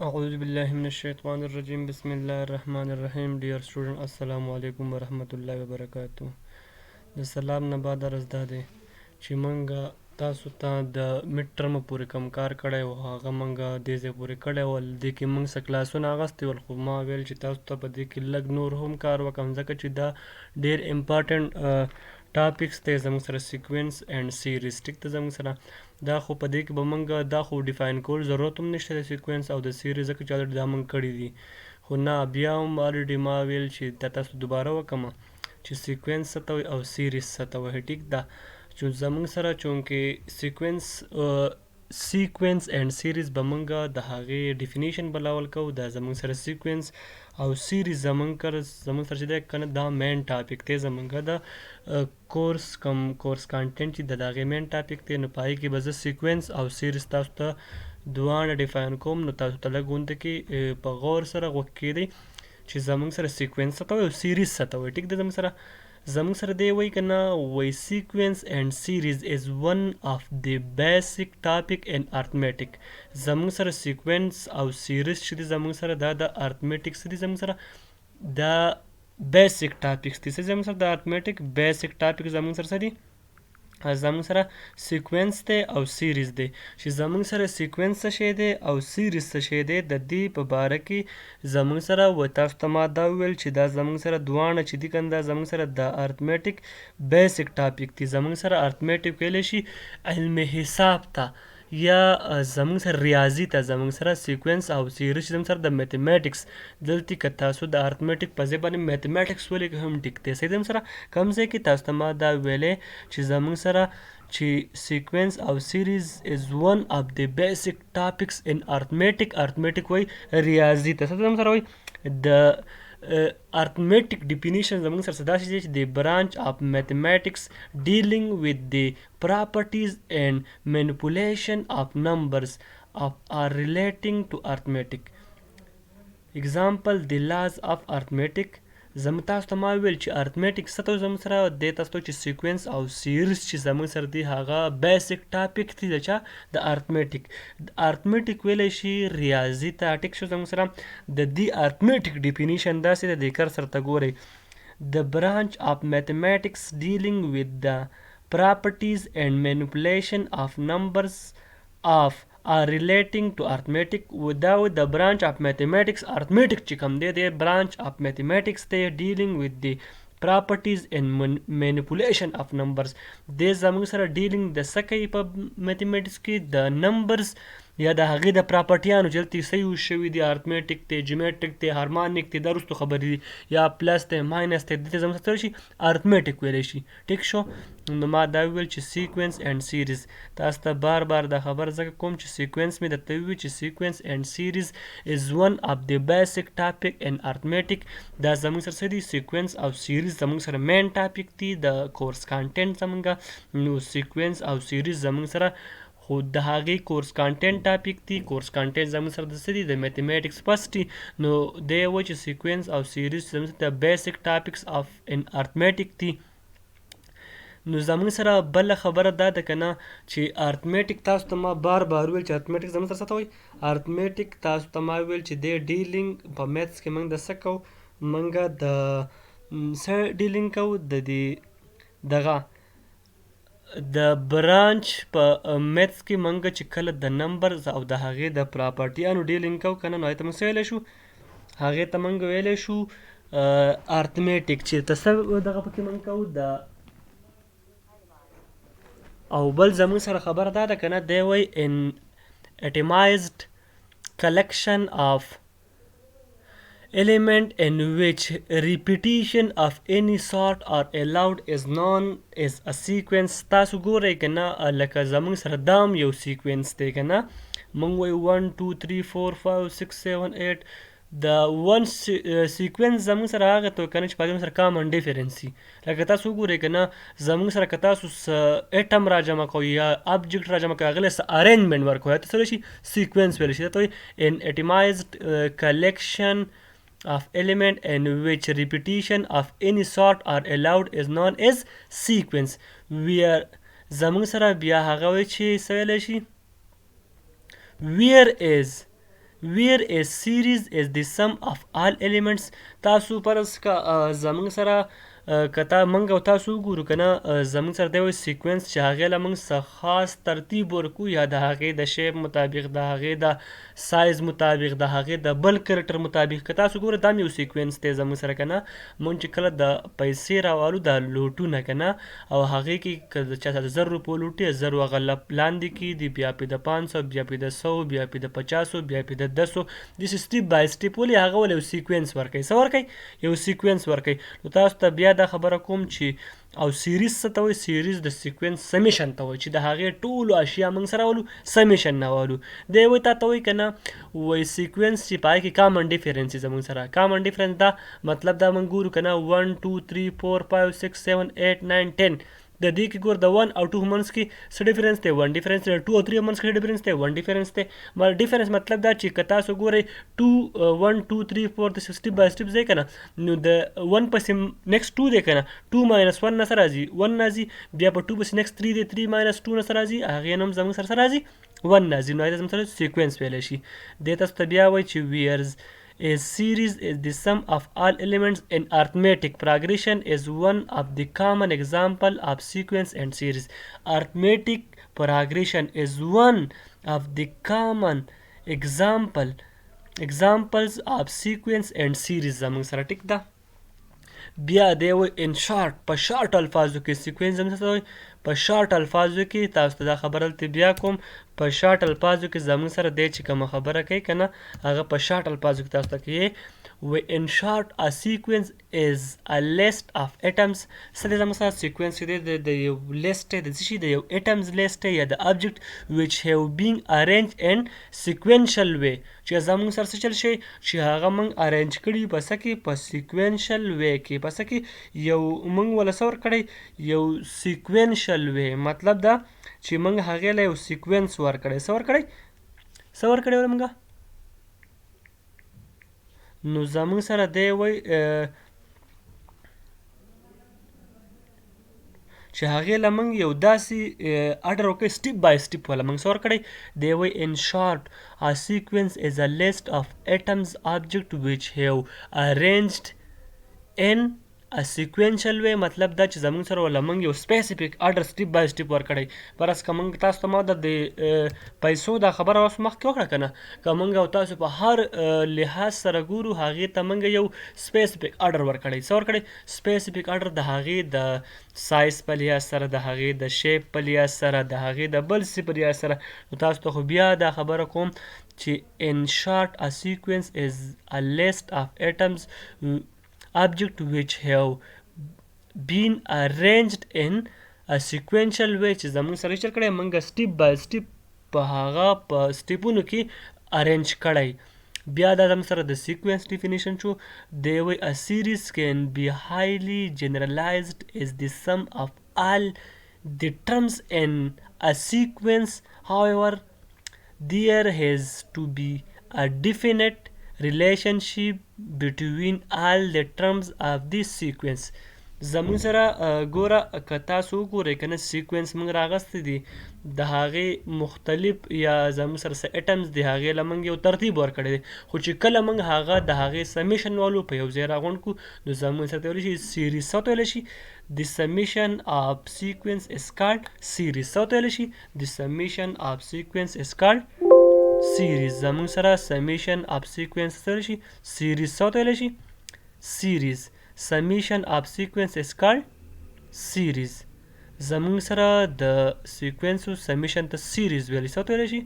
أعوذ بالله من الشيطان الرجيم بسم الله الرحمن الرحیم. ډیر سټوډنټ السلام علیکم ورحمت الله وبرکاتو. د سلام نه بعد عرض دا دی چې مونږ تاسو ته د مډ ټرم پورې کوم کار کړی و هغه مونږ دې ځای پورې کړی ول. دې کې مونږ څه کلاسونه اخیستي ول، خو ما ویل چې تاسو ته په دې کې لږ نور هم کار وکړم ځکه چې دا ډیر امپارټنټ ټاپکس دی زموږ سره، سیکوینس اینډ سیریز. ټیک ده، زموږ سره دا خو په دې کې به مونږ دا خو ډیفاین کول ضرورت هم نشته د سیکوینس او د سیریز، ځکه چې الریډي دا مونږ کړي دي. خو نه، بیا هم الریډي ما ویل چې دا تاسو دوباره وکړم چې سیکوینس څه ته وایي او سیریز څه ته وایي. ټیک ده، چې زموږ سره چونکې سیکوینس اینډ سیریز به مونږ د هغې ډیفینیشن به لاول کوو. دا زموږ سره سیکوینس او سیریز زموږ سره چې دی که نه دا مین ټاپک دی زموږ د کورس کانټینټ چې د هغې مین ټاپک دی. نو په هغې کې به زه سیکوینس او سیریز تاسو ته دواړه ډیفاین کوم. نو تاسو ته لږ غونده کې په غور سره غوږ کېدئ چې زموږ سره سیکوینس څه ته وایي او سیریز څه ته وایي. ټیک ده، زموږ سره دی وایي که نه وایي سیکوینس اینډ سیریز از ون آف د بیسک ټاپک ان ارتمیټک. زموږ سره سیکوینس او سیریز چې دی زموږ سره دا د ارتمیټک څه دي، زموږ سره دا بیسک ټاپکس دي. څه زموږ سره د ارتمیټک بیسک ټاپک زموږ سره څه دي، زموږ سره سیکوینس دی او سیریز دی. چې زموږ سره سیکوینس څه شی دی او سیریز څه شی دی، د دې په باره کې زموږ سره تاسو ته ما دا وویل چې دا زموږ سره دواړه چې دي که نه دا زموږ سره د ارتمیټک بیسک ټاپک دي. زموږ سره ارتمیټک ویلی شي علم حساب ته یا زموږ سره ریاضي ته، زموږ سره سیکوینس او سیریز چې زموږ سره د میتھمیټکس. دلته که تاسو د ارتمیټک په ځای باندې میتھمیټکس ولیکئ هم ټیک دی. صحیح ده، زموږ سره کوم ځای کې تاسو ته ما دا ویلی چې زموږ سره چې سیکوینس او سیریز از ون اف د بیسک ټاپکس ان ارتمیټک. ارتمیټک وایي ریاضي ته. څه زموږ سره وایي د arithmetic definition زموږ سره داسې دی چې د branch of mathematics dealing with the properties and manipulation of numbers are relating to arithmetic. example the laws of arithmetic. زموږ تاسو ته ما ویل چې ارتمیټک څه ته وایي زموږ سره، دې تاسو ته چې سیکوینس او سیریز چې زموږ سره دی هغه بیسک ټاپک دی د چا، د ارتمیټک. ارتمیټک ویلی شي ریاضي ته. ټیک شو، زموږ سره د دې ارتمیټک ډیفینیشن داسې ده، د کر سره ته ګورئ the branch of mathematics dealing with the properties and manipulation of numbers of are relating to arithmetic. without the branch of mathematics arithmetic چې کوم دی د branch of mathematics دی dealing with the properties and manipulation of numbers. دی زموږ سره dealing د څه کوي په میتھمیټکس کې، د نمبرز یا د هغې د پراپرټیانو چې دلته څه یوز شوي دي، ارتمیټک دی، جیومیټرک دی، هارمونیک دی، دا وروستو خبرې دي، یا پلس دی، ماینس دی، دې ته زموږ څه ویلی شي، ارتمیټک ویلی شي. ټیک شو، نو ما دا وویل چې سیکوینس اینډ سیریز. تاسو ته بار بار دا خبر ځکه کوم چې سیکوینس مې درته ووي چې سیکوینس اینډ سیریز از ون اف د بیسک ټاپک ان ارتمیټک. دا زموږ سره څه دي، سیکوینس او سیریز زموږ سره مین ټاپک دي د کورس کانټینټ زموږ. نو سیکوینس او سیریز زموږ سره خو د هغې کورس کانټینټ ټاپک دي. کورس کانټینټ زموږ سره د څه دي، د میتھمیټکس پس دي. نو دی وایي چې سیکوینس او سیریز زموږ سره د بیسک ټاپکس اف ان ارتمیټک دي. نو زموږ سره بله خبره دا ده که نه چې ارتمیټک تاسو ته ما بار بار ویل چې ارتمیټک زموږ سره څه ته وایي. ارتمیټک تاسو ته ما ویل چې دی ډیلینګ په میتھس کې موږ د څه کوو، موږ د څه ډیلینګ کوو، د دې دغه د برانچ په میتھس کې موږ چې کله د نمبرز او د هغې د پراپرټیانو ډیلینګ کوو که نه، نو هغې ته موږ څه ویلی شو، هغې ته موږ ویلی شو ارتمیټک. چې ته څه دغه پکې موږ کوو د او بل زموږ سره خبره دا ده که نه، دی وایي ان اټیمایزډ collection of element in which repetition of any sort are allowed is known as a sequence. تاسو ګورئ که نه لکه زموږ سره دام یو سیکوینس دی که نه، موږ وایو 1 2 3 4 5 6 7 8. د ون سیکوینس زموږ سره هغه ته که نه چې په هغې سره کامن ډیفرنس وي. لکه تاسو وګورئ که نه زموږ سره که تاسو څه ایټم را جمع کوئ یا ابجکټ را جمع کوئ، هغې له څه ارینجمنټ ورکوئ، هغې ته څه ویلی شي، سیکوینس ویلی شي. دا ته وایي ان اټیمایزډ collection of element in which repetition of any sort are allowed is known as sequence. where زموږ سره بیا هغه وایي چې څه ویلی شي، where is where a series is the sum of all elements. تاسو پرس کا زمونږ سره کته منګ او تاسو وګورو کنه زمونږ سره دی سیکوینس چې هغې له موږ څه خاص ترتیب ورکو یا د هغې د شیپ مطابق د هغې د سایز مطابق د هغې د بل کرکټر مطابق که تاسو ګوره دا یو سیکوینس دی زمونږ سره کنه مونږ چې کله د پیسې راوالو د لوټونه کنه او هغې کې که د چا د 1000 روپو لوټي 1000 هغه لاندې کېږي بیا پې د 500 بیا پې د 100 بیا پې د 50 بیا پې د 10 داسې سټیپ بای سټیپ ولې هغه ولې یو سیکوینس ورکوي څه ورکوي یو سیکوینس ورکوي نو تاسو ته بیا دا خبره کوم چې او سیریز څه ته وایي سیریز د سیکوینس سمیشن ته وایي چې د هغې ټولو اشیا موږ سره ولو سمیشن نه والو دی وایي تا ته وایي که نه وایي سیکوینس چې په هغې کې کامن ډیفرنس زموږ سره کامن ډیفرنس دا مطلب دا موږ ګورو که نه 1 2 3 4 5 6 7 8 9 10 د دې کې ګور د 1 او 2 منځ کې څه ډیفرنس دی 1 ډیفرنس دی 2 او 3 منځ کې ډیفرنس دی 1 ډیفرنس دی ډیفرنس مطلب دا چې که تاسو ګورئ 2 1 2 3 4 د سټیپ بای سټیپ ځای که نه نو د 1 پسې نیکسټ 2 دی که نه 2 ماینس 1 نه څه راځي 1 راځي بیا په 2 پسې نیکسټ 3 دی 3 ماینس 2 نه څه راځي هغې نه هم زموږ سره څه راځي 1 راځي نو هغې ته زموږ سره سیکوینس ویلی شي دې تاسو ته بیا وایي چې ویرز A series is the sum of all elements in arithmetic. Progression is one of the common example of sequence and series. Arithmetic progression is one of the common examples of sequence and series. زموږ سره ټیک ده بیا دی وایي ان شارټ په شارټ الفاظو کې سیکوینس هم څه وایي په شارټ الفاظو کې تاسو ته دا خبره دلته بیا کوم په شارټ الفاظو کې زموږ سره دی چې کومه خبره کوي که نه هغه په شارټ الفاظو کې تاسو ته کوي in short a sequence is a list of atoms څه دی زموږ سره سیکوینس چې دی د یو لیست دی د څه شي د یو atoms لیست دی یا د object which have been arranged in sequential way چې زموږ سره څه چل شي چې هغه موږ ارینج کړي په څه کې په سیکوینشل وی کې په څه کې یو موږ وله څه ورکړی یو سیکوینشل وی مطلب دا چې موږ هغې له یو سیکوینس ورکړی څه ورکړی وله موږ نو زموږ سره دی وایي چې هغې له موږ یو داسې اډر وکړی سټیپ بای سټیپ وله موږ څه ورکړی دی وایي ان شارټ a sequence is a list of atoms object which have arranged in a sequential way مطلب دا چې زموږ سره وله موږ یو سپیسیفیک اډر سټیپ بای سټیپ ورکړی فرض که موږ تاسو ته ما د پیسو دا خبره اوس مخکې وکړه که نه که موږ او تاسو په هر لحاظ سره ګورو هغې ته موږ یو سپیسیفیک اډر ورکړی څه ورکړی سپیسیفیک اډر د هغې د سایز په لحاظ سره د هغې د شیپ په لحاظ سره د هغې د بل څه په لحاظ سره نو تاسو ته خو بیا دا خبره کوم چې in short a sequence is a list of atoms object which have been arranged in a sequential way چې زموږ سره چل کړی موږ سټیپ بای سټیپ په هغه په سټیپونو کې ارینج کړی بیا دا زموږ سره د سیکوینس ډیفینیشن شو دی وایي a series can be highly generalized is the sum of all the terms in a sequence however there has to be a definite relationship between all the terms of this sequence زموږ سره ګوره که تاسو وګورئ که نه سیکوینس موږ راغستی دي د هغې مختلف یا زموږ سره څه اټمز دي هغې له موږ یو ترتیب ورکړی دی خو چې کله موږ هغه د هغې سمیشن والو په یو ځای راغونډ کړو نو زموږ سره ته ویلی شي سیریز څه ته ویلی شي د سمیشن آف سیکوینس از کالډ سیریز څه ته ویلی شي د سمیشن آف سیکوینس از کالډ سیریز زموږ سره سمیشن اف سیکوینس څه شي سیریز څه ته ویلی شي سیریز سمیشن اف سیکوینس از کالډ سیریز زموږ سره د سیکوینسو سمیشن ته سیریز ویلی څه ته ویلی شي